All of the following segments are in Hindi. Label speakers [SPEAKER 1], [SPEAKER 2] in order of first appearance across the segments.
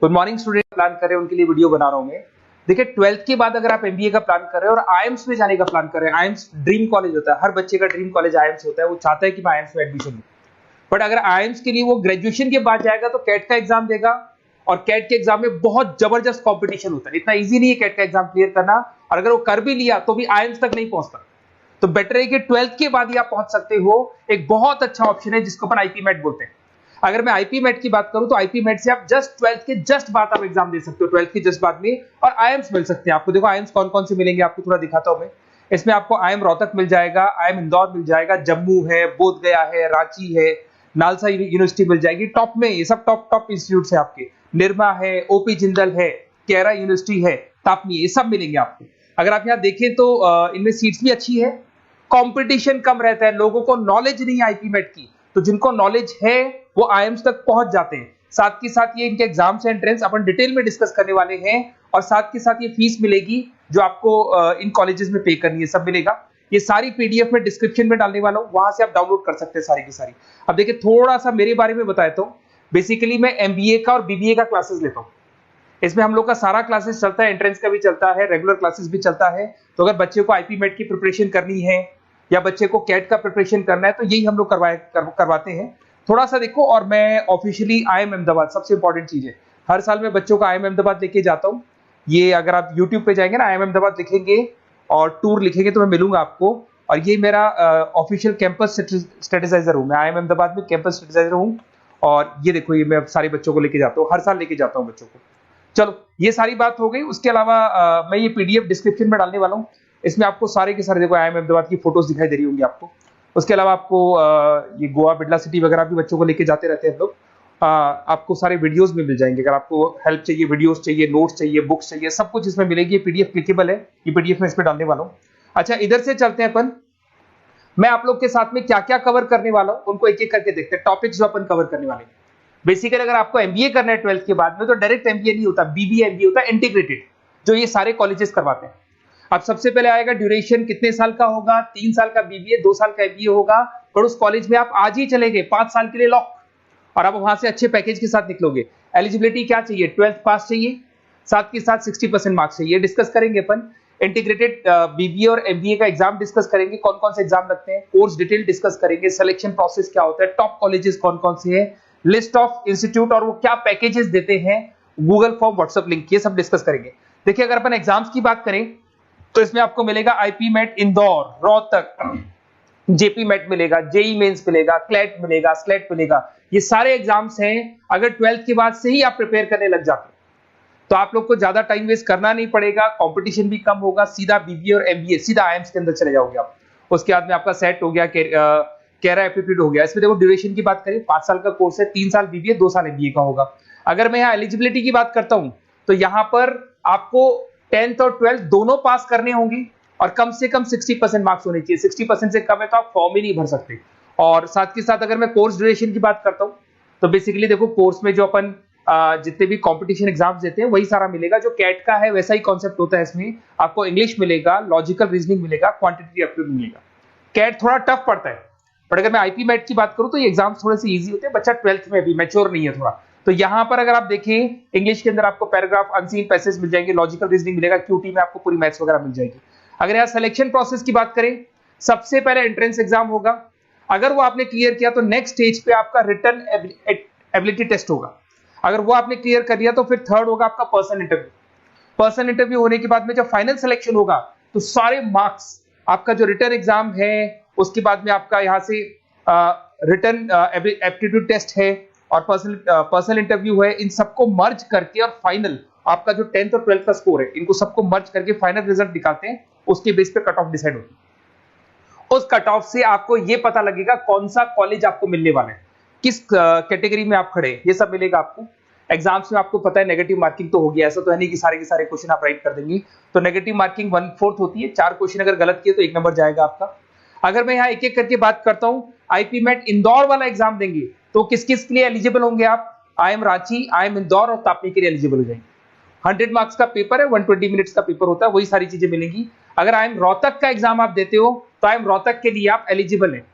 [SPEAKER 1] गुड मॉर्निंग स्टूडेंट, प्लान कर रहे हैं उनके लिए वीडियो बना रहा हूं मैं। देखिए 12th के बाद अगर आप एमबीए का प्लान कर रहे हैं और आईएम्स में जाने का प्लान कर रहे हैं, आईएम्स ड्रीम कॉलेज होता है, हर बच्चे का ड्रीम कॉलेज आईएम्स होता है, वो चाहता है कि मैं आईएम्स में एडमिशन लूं। बट अगर आईएम्स के लिए वो ग्रेजुएशन के बाद जाएगा तो कैट का एग्जाम देगा, और कैट के एग्जाम में बहुत जबरदस्त कॉम्पिटिशन होता है, इतना ईजी नहीं है कैट का एग्जाम क्लियर करना, और अगर वो कर भी लिया तो भी आईएम्स तक नहीं पहुंचता। तो बेटर है कि 12th के बाद ही आप पहुंच सकते हो। एक बहुत अच्छा ऑप्शन है जिसको अपन आईपी मेट बोलते हैं। अगर मैं आईपी मेट की बात करूं तो आईपी मेट से आप जस्ट 12th के जस्ट बाद आप एग्जाम दे सकते हो, 12th के जस्ट बाद में, और आईएम्स मिल सकते हैं आपको। देखो आईएम्स कौन कौन से मिलेंगे आपको थोड़ा दिखाता हूं मैं। इसमें आपको आईएम रोहतक मिल जाएगा, आईएम इंदौर मिल जाएगा, जम्मू है, बोधगया है, रांची है, नालसा यूनिवर्सिटी मिल जाएगी। टॉप में ये सब टॉप इंस्टीट्यूट है आपके, निरमा है, ओपी जिंदल है, केरा यूनिवर्सिटी है, तापनी, ये सब मिलेंगे आपको। अगर आप यहाँ देखें तो इनमें सीट्स भी अच्छी है, कंपटीशन कम रहता है, लोगों को नॉलेज नहीं है आईपी मेट की, तो जिनको नॉलेज है वो आईएम्स तक पहुंच जाते हैं। साथ के साथ ये इनके एग्जाम्स एंट्रेंस अपन डिटेल में डिस्कस करने वाले हैं, और साथ के साथ ये फीस मिलेगी जो आपको इन कॉलेजेस में पे करनी है, सब मिलेगा। ये सारी पीडीएफ में डिस्क्रिप्शन में डालने वाला हूं, वहां से आप डाउनलोड कर सकते हैं सारी की सारी। अब देखिए थोड़ा सा मेरे बारे में बताता हूं। बेसिकली मैं एमबीए का और बीबीए का क्लासेस लेता हूं। इसमें हम लोग का सारा क्लासेस चलता है, एंट्रेंस का भी चलता है, रेगुलर क्लासेस भी चलता है। तो अगर बच्चे को आईपी मेट की प्रिपरेशन करनी है या बच्चे को कैट का प्रिपरेशन करना है तो यही हम लोग करवाते हैं। थोड़ा सा देखो, और मैं ऑफिशियली आईएम अहमदाबाद, सबसे इंपॉर्टेंट चीज है, हर साल मैं बच्चों को आईएम अहमदाबाद लेके जाता हूँ। ये अगर आप यूट्यूब पे जाएंगे ना, आईएम अहमदाबाद लिखेंगे और टूर लिखेंगे तो मैं मिलूंगा आपको। और ये मेरा ऑफिशियल कैंपस स्ट्रेटेजाइजर हूँ, मैं आईएम अहमदाबाद में कैंपस स्ट्रेटेजाइजर हूँ। और ये देखो, ये मैं सारे बच्चों को लेके जाता हूँ, हर साल लेके जाता हूँ बच्चों को। चलो ये सारी बात हो गई। उसके अलावा मैं ये पीडीएफ डिस्क्रिप्शन में डालने वाला हूँ। इसमें आपको सारे के सारे देखो आईएम अहमदाबाद की फोटोज दिखाई दे रही होंगी आपको। उसके अलावा आपको ये गोवा, बिरला सिटी वगैरह भी बच्चों को लेके जाते रहते हैं हम लोग। आपको सारे वीडियोस में मिल जाएंगे। अगर आपको हेल्प चाहिए, वीडियोस चाहिए, नोट्स चाहिए, बुक्स चाहिए, सब कुछ इसमें मिलेगी। ये पीडीएफ क्लिकेबल है, ये पीडीएफ में इसमें डालने वाला हूँ। अच्छा इधर से चलते हैं अपन, मैं आप लोग के साथ में क्या क्या कवर करने वाला हूँ उनको एक एक करके देखते हैं। टॉपिक्स जो अपन कवर करने वाले हैं, बेसिकली अगर आपको एमबीए करना है 12th के बाद में तो डायरेक्ट एमबीए नहीं होता, बीबीए एमबीए होता है, इंटीग्रेटेड, जो ये सारे कॉलेजेस करवाते हैं। अब सबसे पहले आएगा ड्यूरेशन, कितने साल का होगा, 3 साल का बीबीए, 2 साल का एमबीए होगा। पर उस कॉलेज में आप आज ही चले गए 5 साल के लिए लॉक, और आप वहां से अच्छे पैकेज के साथ निकलोगे। एलिजिबिलिटी क्या चाहिए, 12th पास चाहिए, साथ के साथ 60% मार्क्स चाहिए। डिस्कस करेंगे अपन इंटीग्रेटेड बीबीए और एमबीए का एग्जाम डिस्कस करेंगे, कौन कौन से एग्जाम लगते हैं, कोर्स डिटेल डिस्कस करेंगे, सिलेक्शन प्रोसेस क्या होता है, टॉप कॉलेजेस कौन कौन से हैं, लिस्ट ऑफ इंस्टीट्यूट और वो क्या पैकेजेस देते हैं, गूगल फॉर्म, व्हाट्सएप लिंक, ये सब डिस्कस करेंगे। देखिए अगर अपन एग्जाम्स की बात करें तो इसमें आपको मिलेगा IPMAT Indore, Rohtak, JIPMAT मिलेगा, जेई मेंस मिलेगा, क्लैट मिलेगा, स्लेट मिलेगा। ये सारे एग्जाम्स हैं। अगर 12th के बाद से ही आप प्रिपेयर करने लग जाते तो आप लोग को ज्यादा टाइम वेस्ट करना नहीं पड़ेगा, कंपटीशन भी कम होगा, सीधा बीबीए और एमबीए सीधा आईएम्स के अंदर चले जाओगे आप। उसके बाद में आपका सेट हो गया, कैरा एप्टीट्यूड हो गया। इसमें देखो ड्यूरेशन की बात करें, 5 साल का कोर्स है, 3 साल बीबीए, 2 साल एमबीए का होगा। अगर मैं यहाँ एलिजिबिलिटी की बात करता हूँ तो यहाँ पर आपको 10th और 12th दोनों पास करने होंगे, और कम से कम 60% मार्क्स होने चाहिए। 60% से कम है तो आप फॉर्म ही नहीं भर सकते। और साथ के साथ अगर मैं कोर्स ड्यूरेशन की बात करता हूँ तो बेसिकली देखो कोर्स में जो अपन जितने भी कंपटीशन एग्जाम्स देते हैं वही सारा मिलेगा। जो कैट का है वैसा ही कॉन्सेप्ट होता है। इसमें आपको इंग्लिश मिलेगा, लॉजिकल रीजनिंग मिलेगा, क्वांटिटेटिव एप्टीट्यूड मिलेगा। कैट थोड़ा टफ पड़ता है, बट अगर मैं आईपी मेट की बात करूं तो ये एग्जाम्स थोड़े से इजी होते हैं। बच्चा 12th में भी मैच्योर नहीं है थोड़ा, तो यहां पर अगर आप देखें इंग्लिश के अंदर आपको पैराग्राफ, अनसीन पैसेज मिल जाएंगे, लॉजिकल रीजनिंग मिलेगा, क्यूटी में आपको पूरी मैथ्स वगैरह मिल जाएगी। अगर यहाँ सिलेक्शन प्रोसेस की बात करें, सबसे पहले एंट्रेंस एग्जाम होगा। अगर वो आपने क्लियर किया तो नेक्स्ट स्टेज पे आपका रिटन एबिलिटी टेस्ट होगा। अगर वो आपने क्लियर कर लिया तो फिर थर्ड होगा आपका पर्सन इंटरव्यू। पर्सन इंटरव्यू होने के बाद में जब फाइनल सिलेक्शन होगा तो सारे मार्क्स, आपका जो रिटन एग्जाम है, उसके बाद में आपका यहाँ से रिटन एप्टीट्यूड टेस्ट है और पर्सनल इंटरव्यू है, इन सबको मर्ज करके और फाइनल आपका जो 10th और 12th का स्कोर है, इनको सबको मर्ज करके फाइनल रिजल्ट निकालते हैं। उसके बेस पे कट ऑफ डिसाइड होती है। उस कट ऑफ से आपको ये पता लगेगा कौन सा कॉलेज आपको मिलने वाला है, किस कैटेगरी में आप खड़े, ये सब मिलेगा आपको। एग्जाम्स में आपको पता है नेगेटिव मार्किंग तो होगी, ऐसा तो है नहीं कि सारे के सारे क्वेश्चन आप राइट कर देंगे। तो नेगेटिव मार्किंग 1/4 होती है, 4 क्वेश्चन अगर गलत किए तो 1 नंबर जाएगा आपका। अगर मैं यहाँ एक एक करके बात करता हूँ, आईपी मेट इंदौर वाला एग्जाम देंगे तो किस किस के लिए एलिजिबल होंगे आप, आईएम रांची, आईएम इंदौर और तापनी के लिए एलिजिबल हो जाएंगे। 100 मार्क्स का पेपर है, 120 मिनट्स का पेपर होता है, वही सारी चीजें मिलेंगी। अगर आईएम रोहतक का एग्जाम आप देते हो तो आईएम रोहतक के लिए आप एलिजिबल है।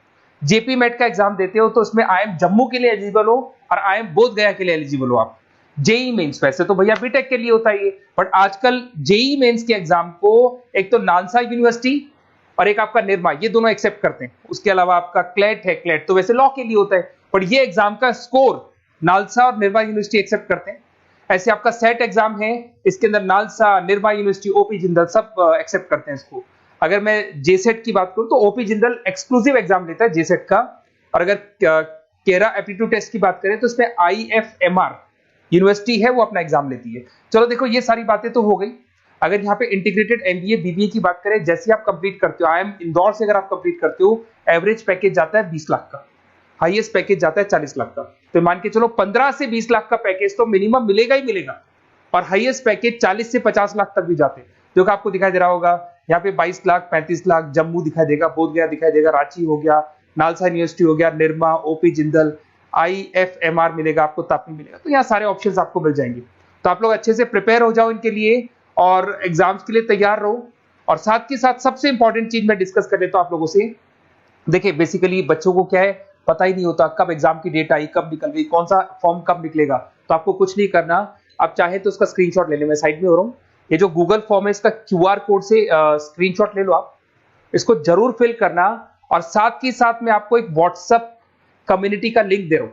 [SPEAKER 1] जेपी मेट का एग्जाम देते हो तो उसमें आईएम जम्मू के लिए एलिजिबल हो और आईएम बोधगया के लिए एलिजिबल हो आप। जेई मेंस, वैसे तो भैया बीटेक के लिए होता है ये, बट आजकल जेई मेंस के एग्जाम को एक तो नालसा यूनिवर्सिटी और एक आपका निर्मा, ये दोनों एक्सेप्ट करते हैं। उसके अलावा आपका क्लेट है, क्लेट तो वैसे लॉ के लिए होता है, बट ये एग्जाम का स्कोर नालसा और निर्मा यूनिवर्सिटी एक्सेप्ट करते हैं। ऐसे आपका सेट एग्जाम है, इसके अंदर NALSA, Nirma university, OP Jindal सब एक्सेप्ट करते हैं इसको। अगर मैं जेसेट की बात करूं तो ओपी जिंदल एक्सक्लूसिव एग्जाम लेता है जेसेट का, और अगर केरा एप्टीट्यूड टेस्ट की बात करें तो इसमें आईएफएमआर यूनिवर्सिटी है वो अपना एग्जाम लेती है। चलो देखो ये सारी बातें तो हो गई। अगर यहाँ पे इंटीग्रेटेड एमबीए बीबीए की बात करें, जैसे आप कंप्लीट करते हो, आईएम इंदौर से अगर आप कंप्लीट करते हो, एवरेज पैकेज जाता है 20 लाख का, हाईएस्ट पैकेज जाता है 40 लाख का। तो मान के चलो 15 से 20 लाख का पैकेज तो मिनिमम मिलेगा ही मिलेगा, और हाईएस्ट पैकेज 40 से 50 लाख तक भी जाते हैं, जो कि आपको दिखाई दे रहा होगा यहाँ पे 22 लाख, 35 लाख, जम्मू दिखाई देगा, बोधगया दिखाई देगा, रांची हो गया, नालसा यूनिवर्सिटी हो गया, निर्मा, ओपी जिंदल, आईएफएमआर मिलेगा आपको, तापी मिलेगा। तो यहाँ सारे ऑप्शंस आपको मिल जाएंगे। तो आप लोग अच्छे से प्रिपेयर हो जाओ इनके लिए और एग्जाम्स के लिए तैयार रहो। और साथ के साथ सबसे इंपॉर्टेंट चीज मैं डिस्कस कर लेता हूं आप लोगों से। देखिए बेसिकली बच्चों को क्या है, पता ही नहीं होता कब एग्जाम की डेट आई, कब निकल गई, कौन सा फॉर्म कब निकलेगा। तो आपको कुछ नहीं करना, आप चाहे तो उसका स्क्रीनशॉट ले लें, मैं साइड में हो रहा हूँ। ये जो गूगल फॉर्म है इसका क्यूआर कोड से स्क्रीनशॉट ले लो, आप इसको जरूर फिल करना। और साथ ही साथ मैं आपको एक व्हाट्सएप कम्युनिटी का लिंक दे रहा हूं,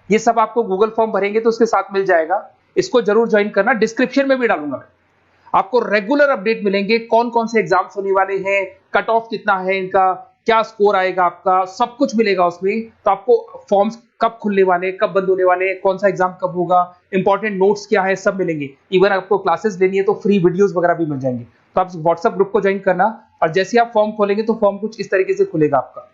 [SPEAKER 1] ये सब आपको गूगल फॉर्म भरेंगे तो उसके साथ मिल जाएगा, इसको जरूर ज्वाइन करना। डिस्क्रिप्शन में भी डालूंगा मैं, आपको रेगुलर अपडेट मिलेंगे, कौन कौन से एग्जाम्स होने वाले हैं, कट ऑफ कितना है इनका, क्या स्कोर आएगा आपका, सब कुछ मिलेगा उसमें। तो आपको फॉर्म्स कब खुलने वाले, कब बंद होने वाले, कौन सा एग्जाम कब होगा, इंपॉर्टेंट नोट्स क्या है, सब मिलेंगे। इवन आपको क्लासेस लेनी है तो फ्री वीडियोस वगैरह भी मिल जाएंगे। तो आप व्हाट्सएप ग्रुप को ज्वाइन करना, और जैसे आप फॉर्म खोलेंगे तो फॉर्म कुछ इस तरीके से खुलेगा आपका।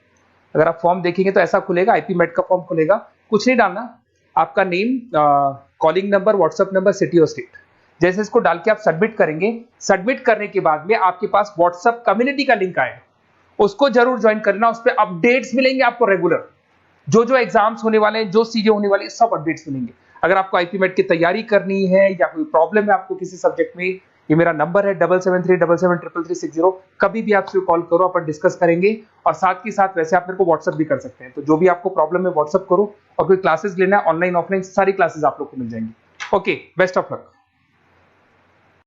[SPEAKER 1] अगर आप फॉर्म देखेंगे तो ऐसा खुलेगा, आईपी मेट का फॉर्म खुलेगा, कुछ नहीं डालना, आपका name, calling number, WhatsApp number, city और स्टेट, जैसे इसको डाल के आप सबमिट करेंगे। सबमिट करने के बाद में आपके पास व्हाट्सएप कम्युनिटी का लिंक आएगा, उसको जरूर ज्वाइन करना। उस पर अपडेट्स मिलेंगे आपको रेगुलर, जो जो एग्जाम्स होने वाले हैं, जो चीजें होने वाली है, सब अपडेट्स मिलेंगे। अगर आपको आईपी मेट की तैयारी करनी है या कोई प्रॉब्लम है आपको किसी सब्जेक्ट में, ये मेरा नंबर है 7737733360, कभी भी आपसे कॉल करो, अपन डिस्कस करेंगे। और साथ ही साथ वैसे आप मेरे को व्हाट्सएप भी कर सकते हैं, तो जो भी आपको प्रॉब्लम है व्हाट्सएप करो। और कोई क्लासेस लेना है ऑनलाइन ऑफलाइन, सारी क्लासेस आप लोग को मिल जाएंगी। Okay, best of luck.